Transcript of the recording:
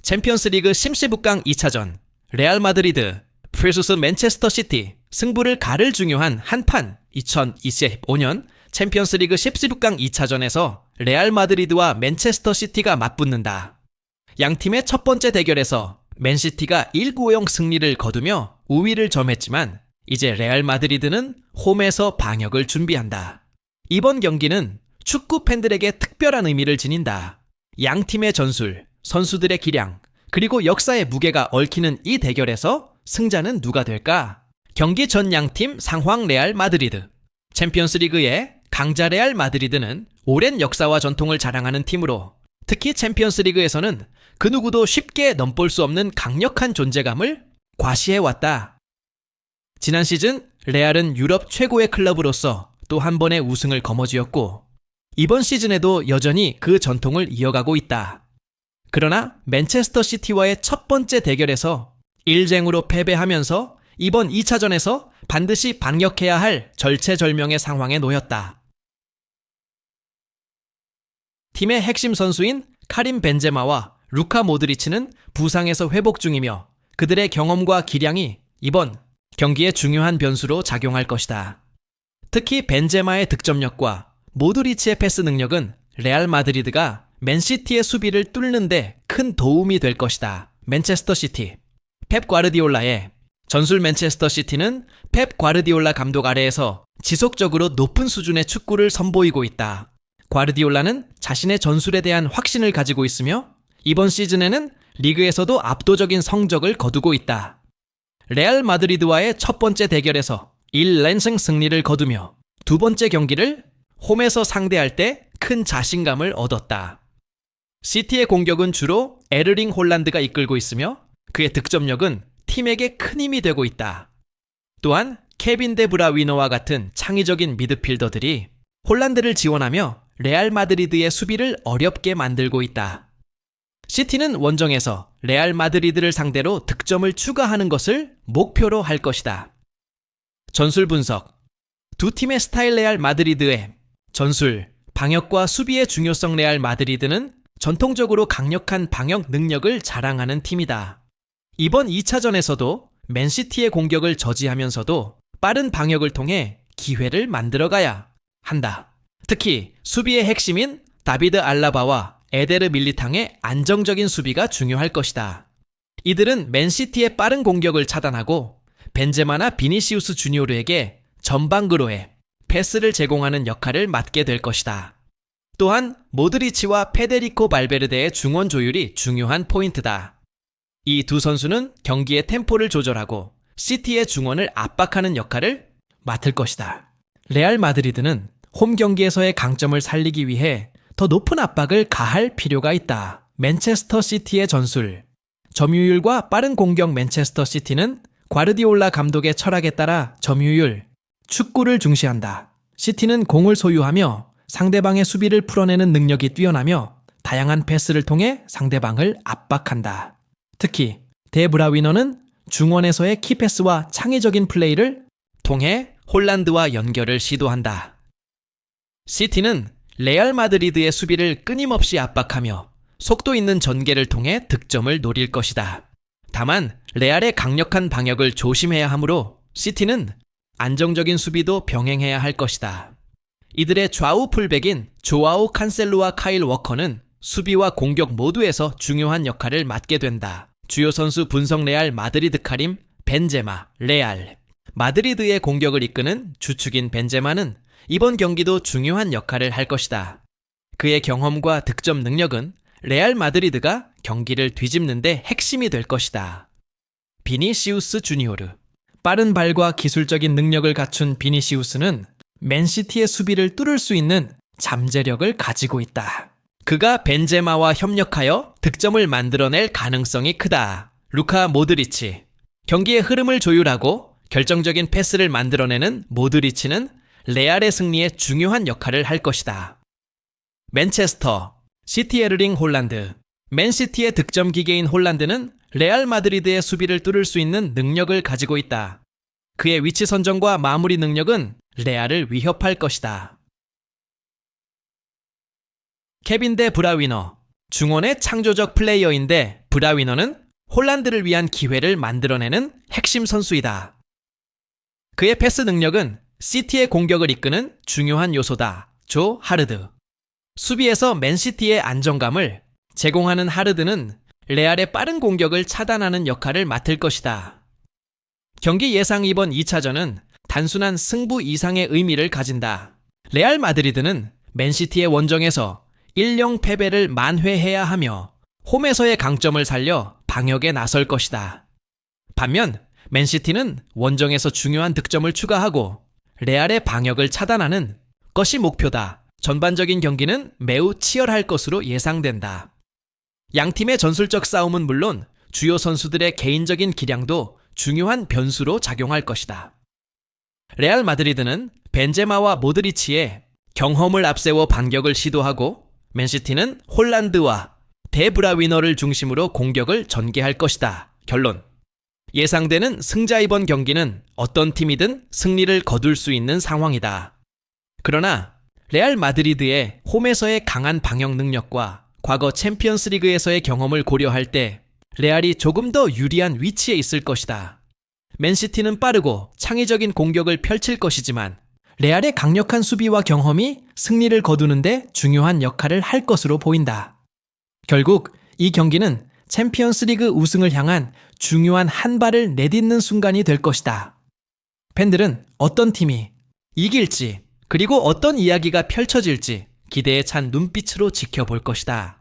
챔피언스리그 심시북강 2차전 레알 마드리드 vs 맨체스터 시티 승부를 가를 중요한 한판 2025년 챔피언스리그 심시북강 2차전에서 레알 마드리드와 맨체스터 시티가 맞붙는다. 양팀의 첫 번째 대결에서 맨시티가 1-0 승리를 거두며 우위를 점했지만 이제 레알 마드리드는 홈에서 방역을 준비한다. 이번 경기는 축구 팬들에게 특별한 의미를 지닌다. 양팀의 전술, 선수들의 기량, 그리고 역사의 무게가 얽히는 이 대결에서 승자는 누가 될까? 경기 전 양팀 상황 레알 마드리드. 챔피언스리그의 강자 레알 마드리드는 오랜 역사와 전통을 자랑하는 팀으로 특히 챔피언스리그에서는 그 누구도 쉽게 넘볼 수 없는 강력한 존재감을 과시해왔다. 지난 시즌 레알은 유럽 최고의 클럽으로서 또 한 번의 우승을 거머쥐었고 이번 시즌에도 여전히 그 전통을 이어가고 있다. 그러나 맨체스터 시티와의 첫 번째 대결에서 1-0으로 패배하면서 이번 2차전에서 반드시 반격해야 할 절체절명의 상황에 놓였다. 팀의 핵심 선수인 카림 벤제마와 루카 모드리치는 부상에서 회복 중이며 그들의 경험과 기량이 이번 경기에 중요한 변수로 작용할 것이다. 특히 벤제마의 득점력과 모드리치의 패스 능력은 레알 마드리드가 맨시티의 수비를 뚫는데 큰 도움이 될 것이다. 맨체스터 시티. 펩 과르디올라의 전술 맨체스터 시티는 펩 과르디올라 감독 아래에서 지속적으로 높은 수준의 축구를 선보이고 있다. 과르디올라는 자신의 전술에 대한 확신을 가지고 있으며 이번 시즌에는 리그에서도 압도적인 성적을 거두고 있다. 레알 마드리드와의 첫 번째 대결에서 1連승 승리를 거두며 두 번째 경기를 홈에서 상대할 때 큰 자신감을 얻었다. 시티의 공격은 주로 에르링 홀란드가 이끌고 있으며 그의 득점력은 팀에게 큰 힘이 되고 있다. 또한 케빈 데 브라위너와 같은 창의적인 미드필더들이 홀란드를 지원하며 레알 마드리드의 수비를 어렵게 만들고 있다. 시티는 원정에서 레알 마드리드를 상대로 득점을 추가하는 것을 목표로 할 것이다. 전술 분석. 두 팀의 스타일 레알 마드리드의 전술, 방역과 수비의 중요성 레알 마드리드는 전통적으로 강력한 방역 능력을 자랑하는 팀이다. 이번 2차전에서도 맨시티의 공격을 저지하면서도 빠른 방역을 통해 기회를 만들어가야 한다. 특히 수비의 핵심인 다비드 알라바와 에데르 밀리탕의 안정적인 수비가 중요할 것이다. 이들은 맨시티의 빠른 공격을 차단하고 벤제마나 비니시우스 주니오르에게 전방그로에 패스를 제공하는 역할을 맡게 될 것이다. 또한 모드리치와 페데리코 발베르데의 중원 조율이 중요한 포인트다. 이 두 선수는 경기의 템포를 조절하고 시티의 중원을 압박하는 역할을 맡을 것이다. 레알 마드리드는 홈 경기에서의 강점을 살리기 위해 더 높은 압박을 가할 필요가 있다. 맨체스터 시티의 전술. 점유율과 빠른 공격 맨체스터 시티는 과르디올라 감독의 철학에 따라 점유율, 축구를 중시한다. 시티는 공을 소유하며 상대방의 수비를 풀어내는 능력이 뛰어나며 다양한 패스를 통해 상대방을 압박한다. 특히 데브라위너는 중원에서의 키패스와 창의적인 플레이를 통해 홀란드와 연결을 시도한다. 시티는 레알 마드리드의 수비를 끊임없이 압박하며 속도 있는 전개를 통해 득점을 노릴 것이다. 다만 레알의 강력한 방역을 조심해야 하므로 시티는 안정적인 수비도 병행해야 할 것이다. 이들의 좌우 풀백인 조아오 칸셀루와 카일 워커는 수비와 공격 모두에서 중요한 역할을 맡게 된다. 주요 선수 분석 레알 마드리드 카림, 벤제마, 레알. 마드리드의 공격을 이끄는 주축인 벤제마는 이번 경기도 중요한 역할을 할 것이다. 그의 경험과 득점 능력은 레알 마드리드가 경기를 뒤집는 데 핵심이 될 것이다. 비니시우스 주니오르. 빠른 발과 기술적인 능력을 갖춘 비니시우스는 맨시티의 수비를 뚫을 수 있는 잠재력을 가지고 있다. 그가 벤제마와 협력하여 득점을 만들어낼 가능성이 크다. 루카 모드리치. 경기의 흐름을 조율하고 결정적인 패스를 만들어내는 모드리치는 레알의 승리에 중요한 역할을 할 것이다. 맨체스터 시티 에르링 홀란드. 맨시티의 득점 기계인 홀란드는 레알 마드리드의 수비를 뚫을 수 있는 능력을 가지고 있다. 그의 위치 선정과 마무리 능력은 레알을 위협할 것이다. 케빈 데 브라위너. 중원의 창조적 플레이어인데 브라위너는 홀란드를 위한 기회를 만들어내는 핵심 선수이다. 그의 패스 능력은 시티의 공격을 이끄는 중요한 요소다. 조 하르드. 수비에서 맨시티의 안정감을 제공하는 하르드는 레알의 빠른 공격을 차단하는 역할을 맡을 것이다. 경기 예상 이번 2차전은 단순한 승부 이상의 의미를 가진다. 레알 마드리드는 맨시티의 원정에서 1-0 패배를 만회해야 하며 홈에서의 강점을 살려 방역에 나설 것이다. 반면 맨시티는 원정에서 중요한 득점을 추가하고 레알의 방역을 차단하는 것이 목표다. 전반적인 경기는 매우 치열할 것으로 예상된다. 양팀의 전술적 싸움은 물론 주요 선수들의 개인적인 기량도 중요한 변수로 작용할 것이다. 레알 마드리드는 벤제마와 모드리치의 경험을 앞세워 반격을 시도하고 맨시티는 홀란드와 데브라위너를 중심으로 공격을 전개할 것이다. 결론. 예상되는 승자 이번 경기는 어떤 팀이든 승리를 거둘 수 있는 상황이다. 그러나 레알 마드리드의 홈에서의 강한 방역 능력과 과거 챔피언스리그에서의 경험을 고려할 때 레알이 조금 더 유리한 위치에 있을 것이다. 맨시티는 빠르고 창의적인 공격을 펼칠 것이지만 레알의 강력한 수비와 경험이 승리를 거두는데 중요한 역할을 할 것으로 보인다. 결국 이 경기는 챔피언스리그 우승을 향한 중요한 한 발을 내딛는 순간이 될 것이다. 팬들은 어떤 팀이 이길지 그리고 어떤 이야기가 펼쳐질지 기대에 찬 눈빛으로 지켜볼 것이다.